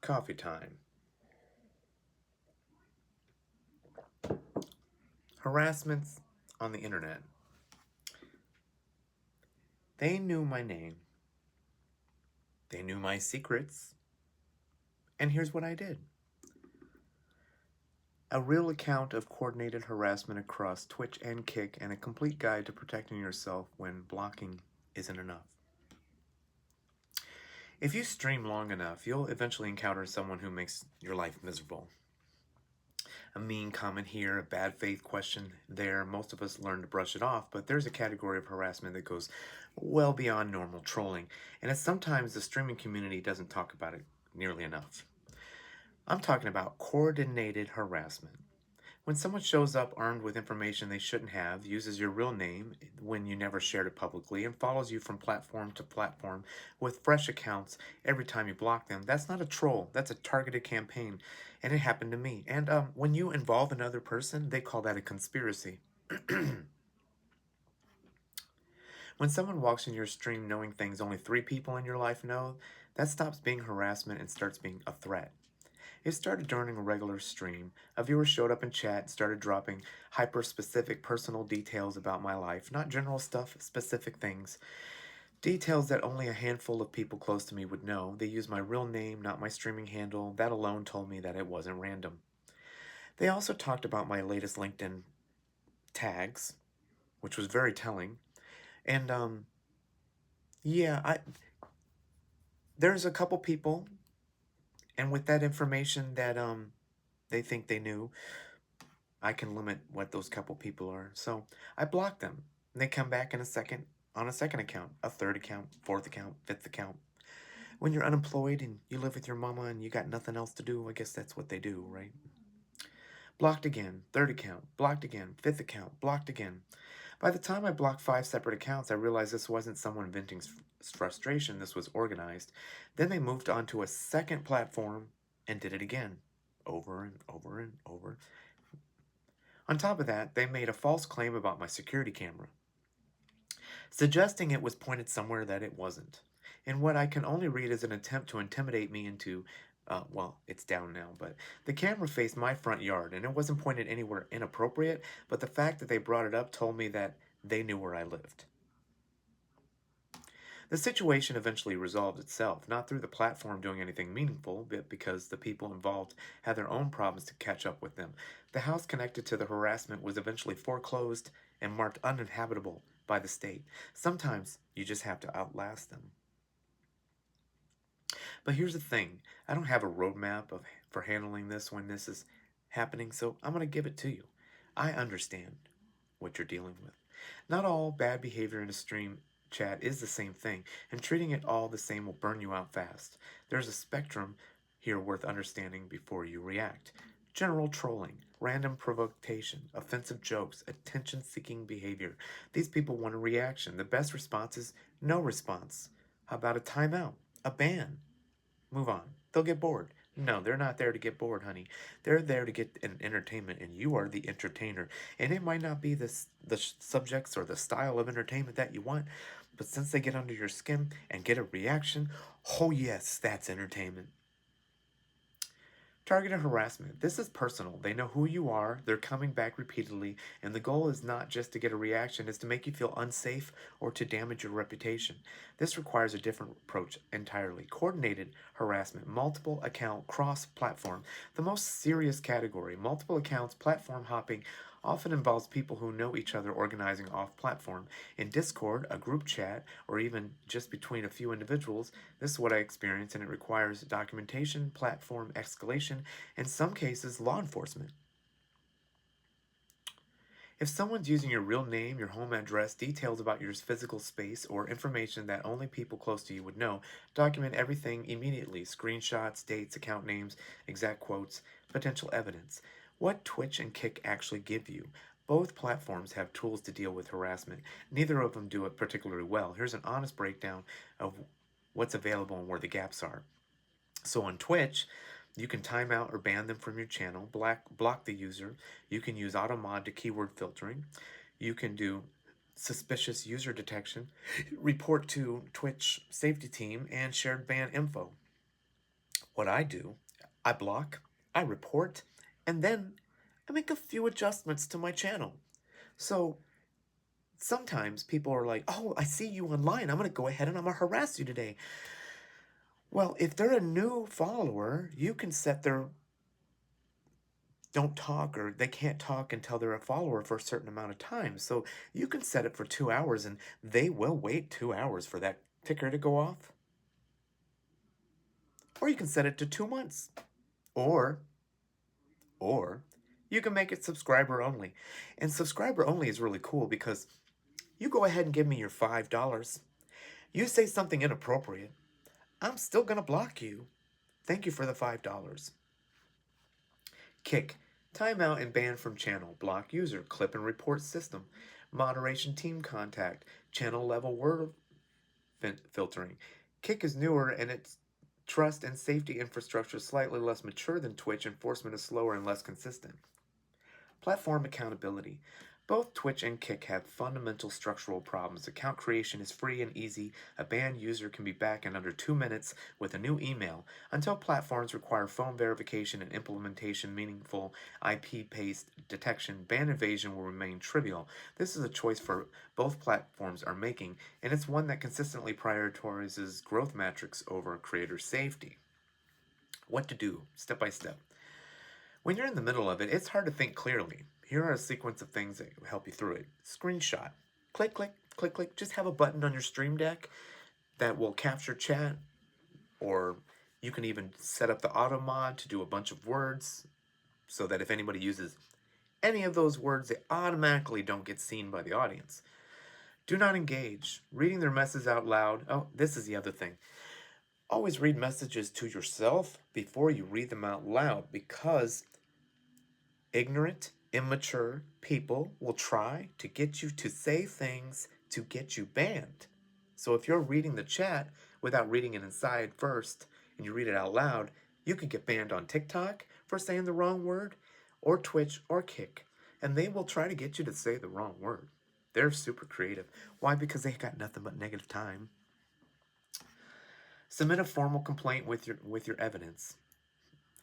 Coffee time. Harassments on the internet. They knew my name. They knew my secrets. And here's what I did. A real account of coordinated harassment across Twitch and Kick, and a complete guide to protecting yourself when blocking isn't enough. If you stream long enough, you'll eventually encounter someone who makes your life miserable. A mean comment here, a bad faith question there. Most of us learn to brush it off, but there's a category of harassment that goes well beyond normal trolling, and it's sometimes the streaming community doesn't talk about it nearly enough. I'm talking about coordinated harassment. When someone shows up armed with information they shouldn't have, uses your real name when you never shared it publicly, and follows you from platform to platform with fresh accounts every time you block them, that's not a troll. That's a targeted campaign. And it happened to me. And when you involve another person, they call that a conspiracy. When someone walks in your stream knowing things only 3 people in your life know, that stops being harassment and starts being a threat. It started during a regular stream. A viewer showed up in chat and started dropping hyper-specific personal details about my life, not general stuff, specific things. Details that only a handful of people close to me would know. They used my real name, not my streaming handle. That alone told me that it wasn't random. They also talked about my latest LinkedIn tags, which was very telling. And yeah, there's a couple people, and with that information that they think they knew, I can limit what those couple people are. So I block them. And they come back in a second on a second account, a third account, fourth account, fifth account. When you're unemployed and you live with your mama and you got nothing else to do, I guess that's what they do, right? Blocked again, third account, blocked again, fifth account, blocked again. By the time I blocked 5 separate accounts, I realized this wasn't someone venting frustration, this was organized. Then they moved on to a second platform and did it again, over and over and over. On top of that, they made a false claim about my security camera, suggesting it was pointed somewhere that it wasn't. And what I can only read is an attempt to intimidate me into, well, it's down now, but the camera faced my front yard and it wasn't pointed anywhere inappropriate, but the fact that they brought it up told me that they knew where I lived. The situation eventually resolved itself, not through the platform doing anything meaningful, but because the people involved had their own problems to catch up with them. The house connected to the harassment was eventually foreclosed and marked uninhabitable by the state. Sometimes you just have to outlast them. But here's the thing, I don't have a roadmap for handling this when this is happening, so I'm going to give it to you. I understand what you're dealing with. Not all bad behavior in a stream chat is the same thing, and treating it all the same will burn you out fast. There's a spectrum here worth understanding before you react. General trolling, random provocation, offensive jokes, attention-seeking behavior. These people want a reaction. The best response is no response. How about a timeout? A ban? Move on. They'll get bored. No, they're not there to get bored, honey. They're there to get an entertainment, and you are the entertainer. And it might not be the subjects or the style of entertainment that you want, but since they get under your skin and get a reaction, oh yes, that's entertainment. Targeted harassment. This is personal. They know who you are, they're coming back repeatedly, and the goal is not just to get a reaction, it's to make you feel unsafe or to damage your reputation. This requires a different approach entirely. Coordinated harassment, multiple account, cross-platform. The most serious category, multiple accounts, platform hopping, often involves people who know each other organizing off-platform. In Discord, a group chat, or even just between a few individuals, this is what I experienced, and it requires documentation, platform escalation, in some cases, law enforcement. If someone's using your real name, your home address, details about your physical space, or information that only people close to you would know, document everything immediately. Screenshots, dates, account names, exact quotes, potential evidence. What Twitch and Kick actually give you? Both platforms have tools to deal with harassment. Neither of them do it particularly well. Here's an honest breakdown of what's available and where the gaps are. So on Twitch, you can time out or ban them from your channel, block the user. You can use automod to keyword filtering. You can do suspicious user detection, report to Twitch safety team, and shared ban info. What I do, I block, I report, and then I make a few adjustments to my channel. So sometimes people are like, oh, I see you online. I'm going to go ahead and I'm going to harass you today. Well, if they're a new follower, you can set their don't talk or they can't talk until they're a follower for a certain amount of time. So you can set it for 2 hours and they will wait 2 hours for that ticker to go off. Or you can set it to 2 months. Or, or you can make it subscriber only. And subscriber only is really cool because you go ahead and give me your $5. You say something inappropriate, I'm still going to block you. Thank you for the $5. Kick. Timeout and ban from channel. Block user. Clip and report system. Moderation team contact. Channel level word filtering. Kick is newer and its trust and safety infrastructure is slightly less mature than Twitch. Enforcement is slower and less consistent. Platform accountability. Both Twitch and Kick have fundamental structural problems. Account creation is free and easy. A banned user can be back in under 2 minutes with a new email. Until platforms require phone verification and implementation meaningful IP-based detection, ban evasion will remain trivial. This is a choice for both platforms are making, and it's one that consistently prioritizes growth metrics over creator safety. What to do, step by step. When you're in the middle of it, it's hard to think clearly. Here are a sequence of things that will help you through it. Screenshot. Click, click, click, click. Just have a button on your Stream Deck that will capture chat, or you can even set up the auto mod to do a bunch of words so that if anybody uses any of those words, they automatically don't get seen by the audience. Do not engage. Reading their messages out loud. Oh, this is the other thing. Always read messages to yourself before you read them out loud because ignorant, immature people will try to get you to say things to get you banned. So if you're reading the chat without reading it inside first and you read it out loud, you could get banned on TikTok for saying the wrong word, or Twitch or Kick, and they will try to get you to say the wrong word. They're super creative. Why? Because they got nothing but negative time. Submit a formal complaint with your evidence.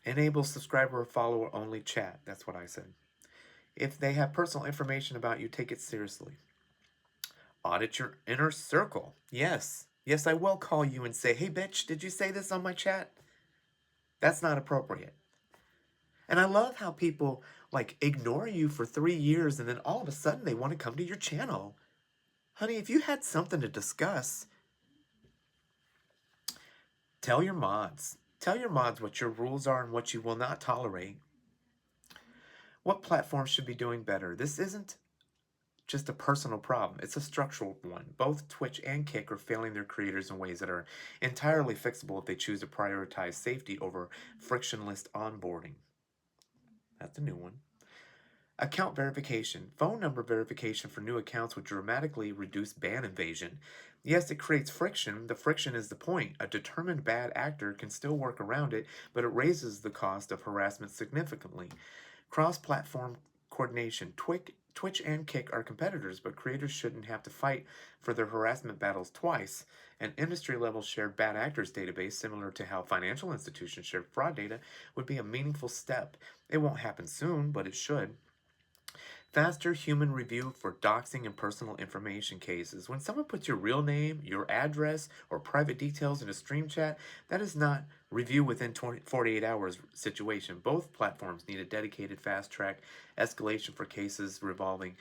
Enable subscriber or follower only chat. That's what I said. If they have personal information about you, take it seriously. Audit your inner circle. Yes. Yes, I will call you and say, hey, bitch, did you say this on my chat? That's not appropriate. And I love how people like ignore you for 3 years and then all of a sudden they want to come to your channel. Honey, if you had something to discuss, tell your mods. Tell your mods what your rules are and what you will not tolerate. What platforms should be doing better? This isn't just a personal problem. It's a structural one. Both Twitch and Kick are failing their creators in ways that are entirely fixable if they choose to prioritize safety over frictionless onboarding. That's a new one. Account verification. Phone number verification for new accounts would dramatically reduce ban evasion. Yes, it creates friction. The friction is the point. A determined bad actor can still work around it, but it raises the cost of harassment significantly. Cross-platform coordination. Twitch and Kick are competitors, but creators shouldn't have to fight for their harassment battles twice. An industry-level shared bad actors database, similar to how financial institutions share fraud data, would be a meaningful step. It won't happen soon, but it should. Faster human review for doxing and personal information cases. When someone puts your real name, your address, or private details in a stream chat, that is not review within 48 hours situation. Both platforms need a dedicated fast track escalation for cases revolving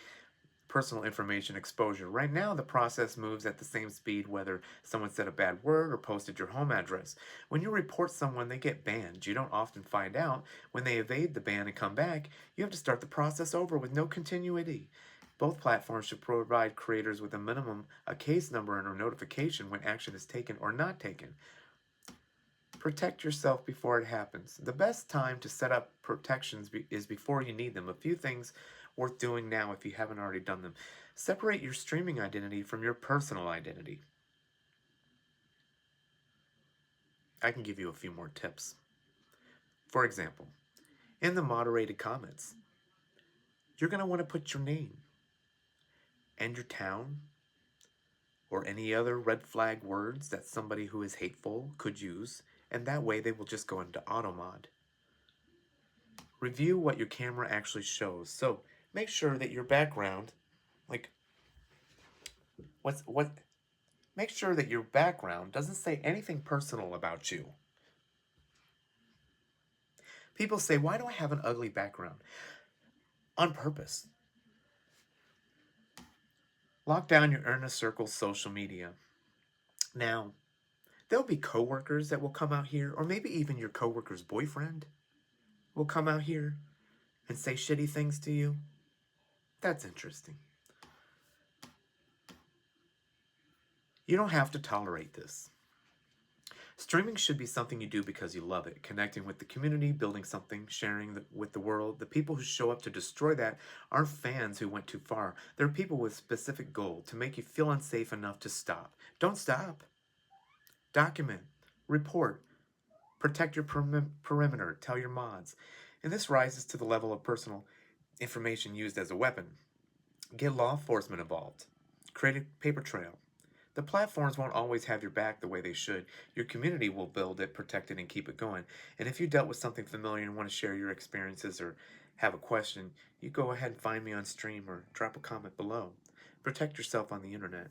personal information exposure. Right now, the process moves at the same speed whether someone said a bad word or posted your home address. When you report someone, they get banned. You don't often find out. When they evade the ban and come back, you have to start the process over with no continuity. Both platforms should provide creators with a minimum, a case number, and a notification when action is taken or not taken. Protect yourself before it happens. The best time to set up protections is before you need them. A few things worth doing now if you haven't already done them. Separate your streaming identity from your personal identity. I can give you a few more tips. For example, in the moderated comments, you're going to want to put your name and your town or any other red flag words that somebody who is hateful could use and that way they will just go into auto mod. Review what your camera actually shows. So make sure that your background, like what make sure that your background doesn't say anything personal about you. People say, "Why do I have an ugly background?" On purpose. Lock down your inner circle social media. Now, there'll be coworkers that will come out here, or maybe even your coworker's boyfriend will come out here and say shitty things to you. That's interesting. You don't have to tolerate this. Streaming should be something you do because you love it, connecting with the community, building something, sharing with the world. The people who show up to destroy that aren't fans who went too far. They're people with specific goal to make you feel unsafe enough to stop. Don't stop. Document, report, protect your perimeter, tell your mods. And this rises to the level of personal information used as a weapon. Get law enforcement involved. Create a paper trail. The platforms won't always have your back the way they should. Your community will build it, protect it, and keep it going. And if you dealt with something familiar and want to share your experiences or have a question, you go ahead and find me on stream or drop a comment below. Protect yourself on the internet.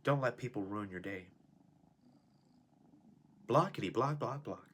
Don't let people ruin your day. Blockity, block, block, block.